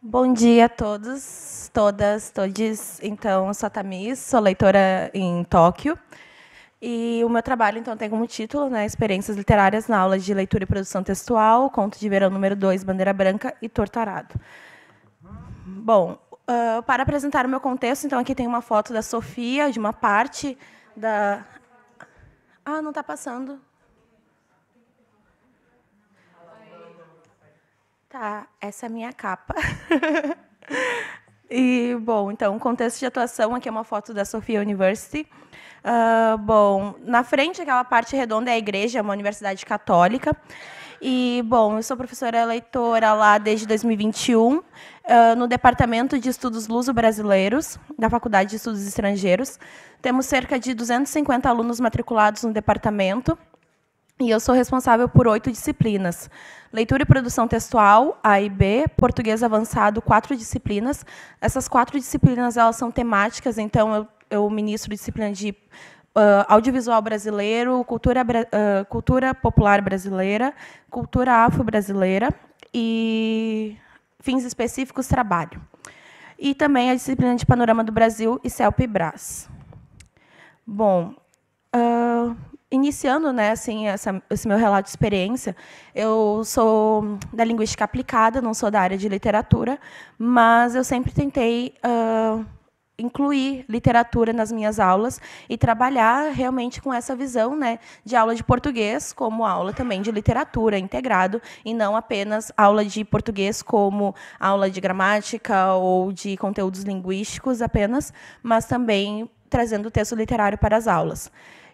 Bom dia a todos, todas, todes. Então, eu sou a Tamis, sou leitora em Tóquio. E o meu trabalho, então, tem como título, né, Experiências Literárias na aula de leitura e produção textual, Conto de Verão número 2, Bandeira Branca e Torturado. Bom, para apresentar o meu contexto, então, aqui tem uma foto da Sofia, de uma parte da... Ah, não está passando. Tá, essa é a minha capa. E, bom, então, o contexto de atuação, aqui é uma foto da Sofia University. Bom, na frente, aquela parte redonda é a igreja, é uma universidade católica. E, bom, eu sou professora leitora lá desde 2021, no Departamento de Estudos Luso-Brasileiros, da Faculdade de Estudos Estrangeiros. Temos cerca de 250 alunos matriculados no departamento. E eu sou responsável por 8 disciplinas. Leitura e produção textual, A e B, português avançado, 4 disciplinas. Essas 4 disciplinas elas são temáticas, então eu ministro disciplina de audiovisual brasileiro, cultura popular brasileira, cultura afro-brasileira e fins específicos trabalho. E também a disciplina de panorama do Brasil e CELP e Brás. Bom, iniciando, né, assim, esse meu relato de experiência, eu sou da linguística aplicada, não sou da área de literatura, mas eu sempre tentei incluir literatura nas minhas aulas e trabalhar realmente com essa visão, né, de aula de português como aula também de literatura integrado, e não apenas aula de português como aula de gramática ou de conteúdos linguísticos apenas, mas também trazendo texto literário para as aulas.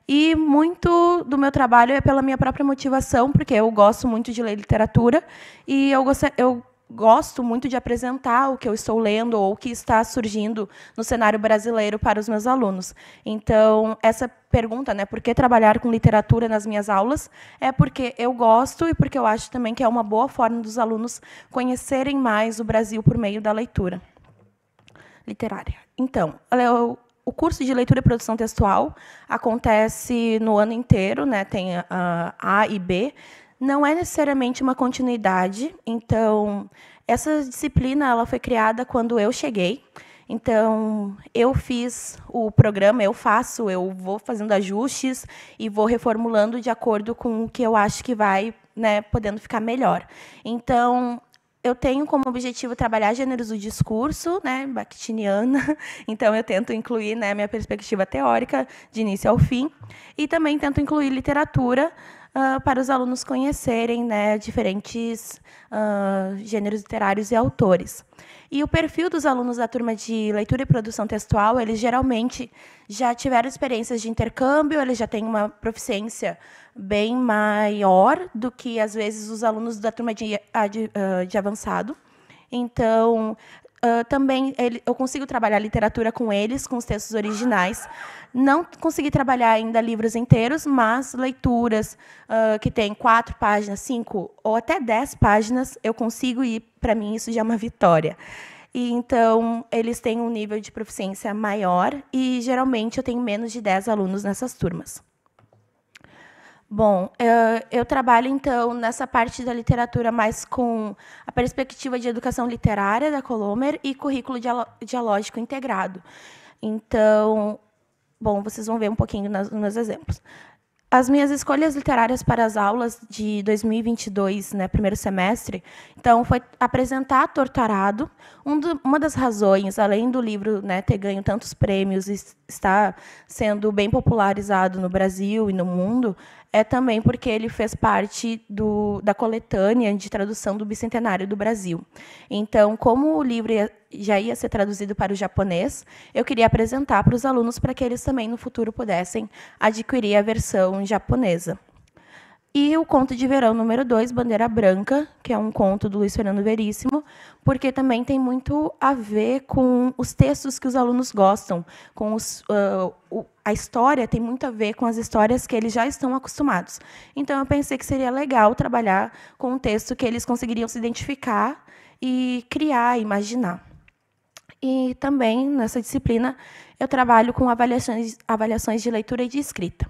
E muito do meu trabalho é pela minha própria motivação, porque eu gosto muito de ler literatura e eu gosto muito de apresentar o que eu estou lendo ou o que está surgindo no cenário brasileiro para os meus alunos. Então, essa pergunta, né, por que trabalhar com literatura nas minhas aulas, é porque eu gosto e porque eu acho também que é uma boa forma dos alunos conhecerem mais o Brasil por meio da leitura literária. Então, o curso de leitura e produção textual acontece no ano inteiro, né? Tem A e B. Não é necessariamente uma continuidade. Então, essa disciplina ela foi criada quando eu cheguei. Então, eu fiz o programa, eu vou fazendo ajustes e vou reformulando de acordo com o que eu acho que vai, né, podendo ficar melhor. Então, eu tenho como objetivo trabalhar gêneros do discurso, né, bakhtiniana. Então, eu tento incluir, né, minha perspectiva teórica, de início ao fim, e também tento incluir literatura para os alunos conhecerem, né, diferentes gêneros literários e autores. E o perfil dos alunos da turma de leitura e produção textual, eles geralmente já tiveram experiências de intercâmbio, eles já têm uma proficiência bem maior do que, às vezes, os alunos da turma de avançado. Então, também eu consigo trabalhar literatura com eles, com os textos originais. Não consegui trabalhar ainda livros inteiros, mas leituras que têm 4 páginas, 5 ou até 10 páginas, eu consigo, e, para mim, isso já é uma vitória. E, então, eles têm um nível de proficiência maior e, geralmente, eu tenho menos de 10 alunos nessas turmas. Bom, eu trabalho, então, nessa parte da literatura mais com a perspectiva de educação literária da Colomer e currículo dialógico integrado. Então, bom, vocês vão ver um pouquinho nos meus exemplos. As minhas escolhas literárias para as aulas de 2022, né, primeiro semestre, então, foi apresentar Torturado. Uma das razões, além do livro, né, ter ganho tantos prêmios e estar sendo bem popularizado no Brasil e no mundo, é também porque ele fez parte da coletânea de tradução do Bicentenário do Brasil. Então, como o livro já ia ser traduzido para o japonês, eu queria apresentar para os alunos para que eles também, no futuro, pudessem adquirir a versão japonesa. E o conto de verão número 2, Bandeira Branca, que é um conto do Luiz Fernando Veríssimo, porque também tem muito a ver com os textos que os alunos gostam, com a história tem muito a ver com as histórias que eles já estão acostumados. Então, eu pensei que seria legal trabalhar com um texto que eles conseguiriam se identificar e criar, imaginar. E também, nessa disciplina, eu trabalho com avaliações de leitura e de escrita.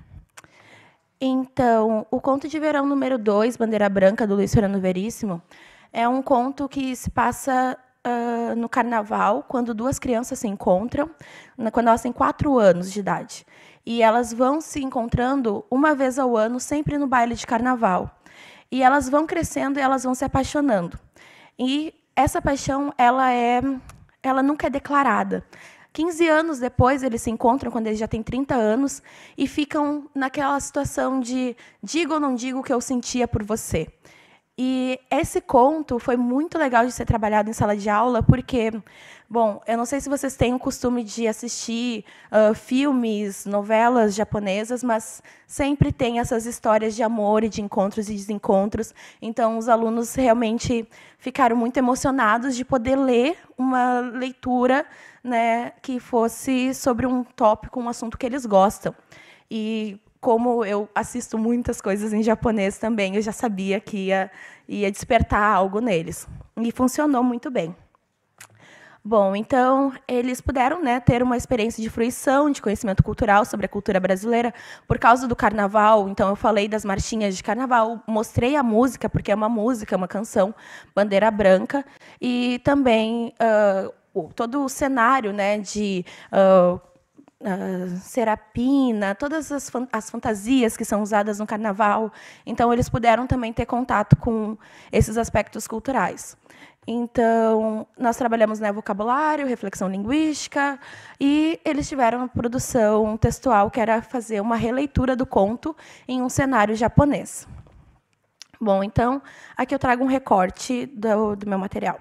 Então, o conto de verão número 2, Bandeira Branca, do Luiz Fernando Veríssimo, é um conto que se passa no carnaval, quando duas crianças se encontram, quando elas têm 4 anos de idade. E elas vão se encontrando uma vez ao ano, sempre no baile de carnaval. E elas vão crescendo e elas vão se apaixonando. E essa paixão, ela nunca é declarada. 15 anos depois, eles se encontram, quando eles já têm 30 anos, e ficam naquela situação de digo ou não digo o que eu sentia por você. E esse conto foi muito legal de ser trabalhado em sala de aula, porque, bom, eu não sei se vocês têm o costume de assistir filmes, novelas japonesas, mas sempre tem essas histórias de amor e de encontros e desencontros. Então, os alunos realmente ficaram muito emocionados de poder ler uma leitura, né, que fosse sobre um tópico, um assunto que eles gostam. E como eu assisto muitas coisas em japonês também, eu já sabia que ia despertar algo neles. E funcionou muito bem. Bom, então, eles puderam, né, ter uma experiência de fruição, de conhecimento cultural sobre a cultura brasileira, por causa do carnaval. Então, eu falei das marchinhas de carnaval, mostrei a música, porque é uma música, uma canção, Bandeira Branca, e também todo o cenário, né, de serapina, todas as fantasias que são usadas no carnaval. Então, eles puderam também ter contato com esses aspectos culturais. Então, nós trabalhamos, né, vocabulário, reflexão linguística, e eles tiveram a produção textual, que era fazer uma releitura do conto em um cenário japonês. Bom, então, aqui eu trago um recorte do meu material.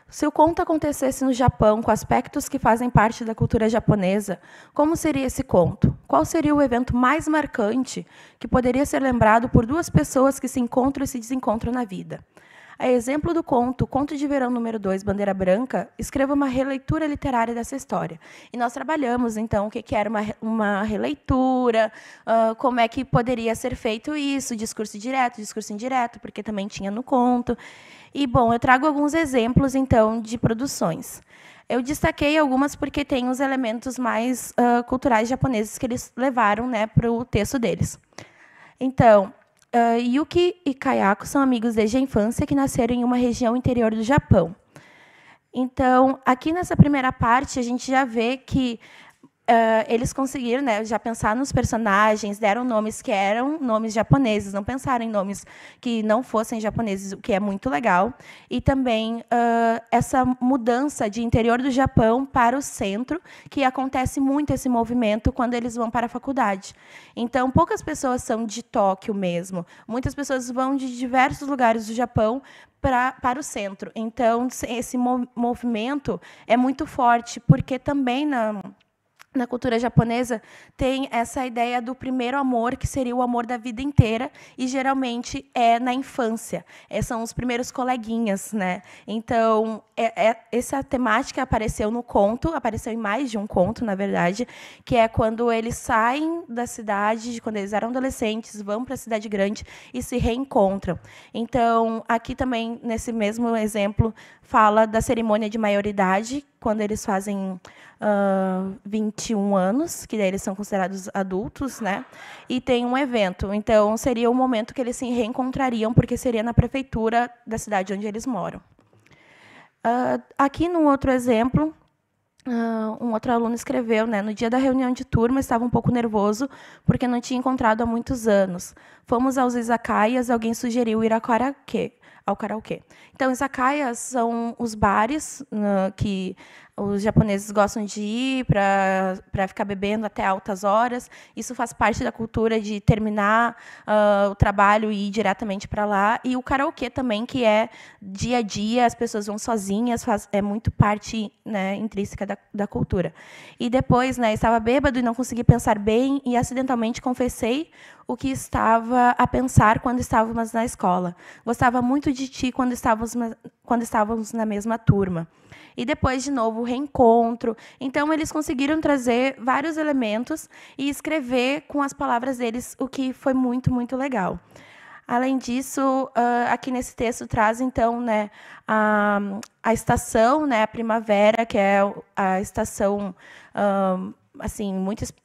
Se o conto acontecesse no Japão, com aspectos que fazem parte da cultura japonesa, como seria esse conto? Qual seria o evento mais marcante que poderia ser lembrado por duas pessoas que se encontram e se desencontram na vida? A exemplo do conto, Conto de Verão número 2, Bandeira Branca, escreva uma releitura literária dessa história. E nós trabalhamos, então, o que era uma releitura, como é que poderia ser feito isso, discurso direto, discurso indireto, porque também tinha no conto. E, bom, eu trago alguns exemplos, então, de produções. Eu destaquei algumas porque tem os elementos mais culturais japoneses que eles levaram, né, para o texto deles. Então, Yuki e Kayako são amigos desde a infância que nasceram em uma região interior do Japão. Então, aqui nessa primeira parte, a gente já vê que eles conseguiram, né, já pensar nos personagens, deram nomes que eram nomes japoneses, não pensaram em nomes que não fossem japoneses, o que é muito legal. E também essa mudança de interior do Japão para o centro, que acontece muito esse movimento quando eles vão para a faculdade. Então, poucas pessoas são de Tóquio mesmo. Muitas pessoas vão de diversos lugares do Japão para o centro. Então, esse movimento é muito forte, porque também na cultura japonesa, tem essa ideia do primeiro amor, que seria o amor da vida inteira, e geralmente é na infância. São os primeiros coleguinhas, né? Então, essa temática apareceu no conto, apareceu em mais de um conto, na verdade, que é quando eles saem da cidade, quando eles eram adolescentes, vão para a cidade grande e se reencontram. Então, aqui também, nesse mesmo exemplo, fala da cerimônia de maioridade, quando eles fazem 21 anos, que daí eles são considerados adultos, né? E tem um evento. Então, seria o momento que eles se reencontrariam, porque seria na prefeitura da cidade onde eles moram. Aqui, num outro exemplo, um outro aluno escreveu, né, no dia da reunião de turma, estava um pouco nervoso, porque não tinha encontrado há muitos anos. Fomos aos izakayas, alguém sugeriu ir ao karaokê. Então, izakayas são os bares que os japoneses gostam de ir para ficar bebendo até altas horas. Isso faz parte da cultura de terminar o trabalho e ir diretamente para lá. E o karaokê também, que é dia a dia, as pessoas vão sozinhas, é muito parte, né, intrínseca da cultura. E depois, né, estava bêbado e não consegui pensar bem, e acidentalmente confessei o que estava a pensar quando estávamos na escola. Gostava muito de ti quando estávamos na mesma turma. E depois, de novo, o reencontro. Então, eles conseguiram trazer vários elementos e escrever com as palavras deles, o que foi muito, muito legal. Além disso, aqui nesse texto traz, então, né, a estação, né, a primavera, que é a estação assim,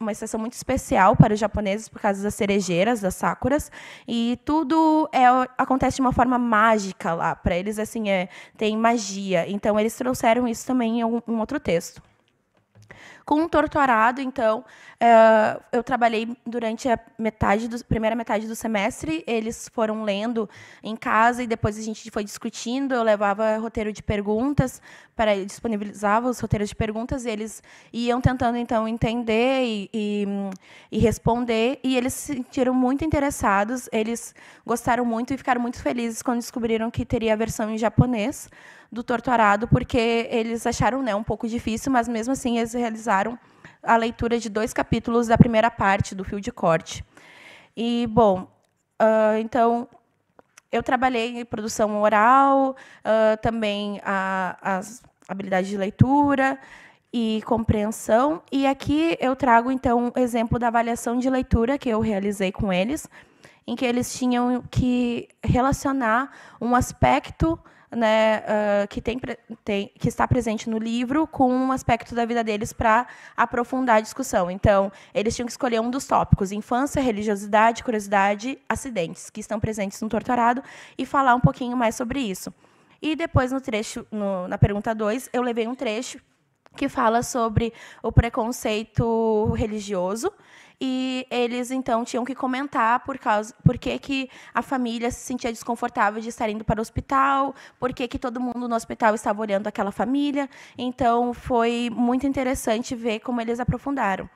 uma estação muito especial para os japoneses por causa das cerejeiras, das sakuras, e tudo acontece de uma forma mágica lá. Para eles, assim, tem magia. Então, eles trouxeram isso também em um outro texto. Com o Torturado, então, eu trabalhei durante a primeira metade do semestre. Eles foram lendo em casa e depois a gente foi discutindo. Eu levava roteiro de perguntas, disponibilizava os roteiros de perguntas, e eles iam tentando, então, entender e responder. E eles se sentiram muito interessados, eles gostaram muito e ficaram muito felizes quando descobriram que teria a versão em japonês do Torturado, porque eles acharam, né, um pouco difícil, mas, mesmo assim, eles realizaram a leitura de 2 capítulos da primeira parte do fio de corte. E, bom, então, eu trabalhei em produção oral, também as habilidades de leitura e compreensão. E aqui eu trago, então, o exemplo da avaliação de leitura que eu realizei com eles, em que eles tinham que relacionar um aspecto, né, que está presente no livro com um aspecto da vida deles para aprofundar a discussão. Então, eles tinham que escolher um dos tópicos: infância, religiosidade, curiosidade, acidentes, que estão presentes no Torturado, e falar um pouquinho mais sobre isso. E depois, no trecho, na pergunta 2, eu levei um trecho que fala sobre o preconceito religioso, e eles, então, tinham que comentar por que a família se sentia desconfortável de estar indo para o hospital, por que todo mundo no hospital estava olhando aquela família. Então, foi muito interessante ver como eles aprofundaram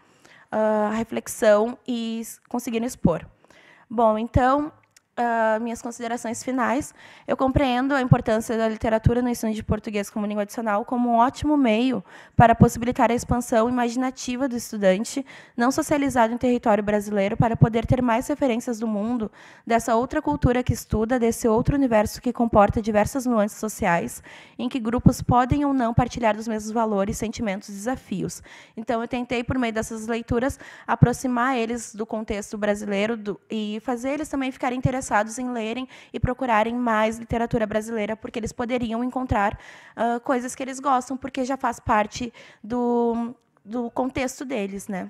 a reflexão e conseguiram expor. Bom, então, minhas considerações finais. Eu compreendo a importância da literatura no ensino de português como língua adicional como um ótimo meio para possibilitar a expansão imaginativa do estudante, não socializado em território brasileiro, para poder ter mais referências do mundo, dessa outra cultura que estuda, desse outro universo que comporta diversas nuances sociais, em que grupos podem ou não partilhar dos mesmos valores, sentimentos e desafios. Então, eu tentei, por meio dessas leituras, aproximar eles do contexto brasileiro e fazer eles também ficarem interessados em lerem e procurarem mais literatura brasileira, porque eles poderiam encontrar coisas que eles gostam, porque já faz parte do contexto deles, né?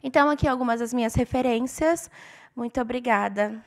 Então, aqui algumas das minhas referências. Muito obrigada.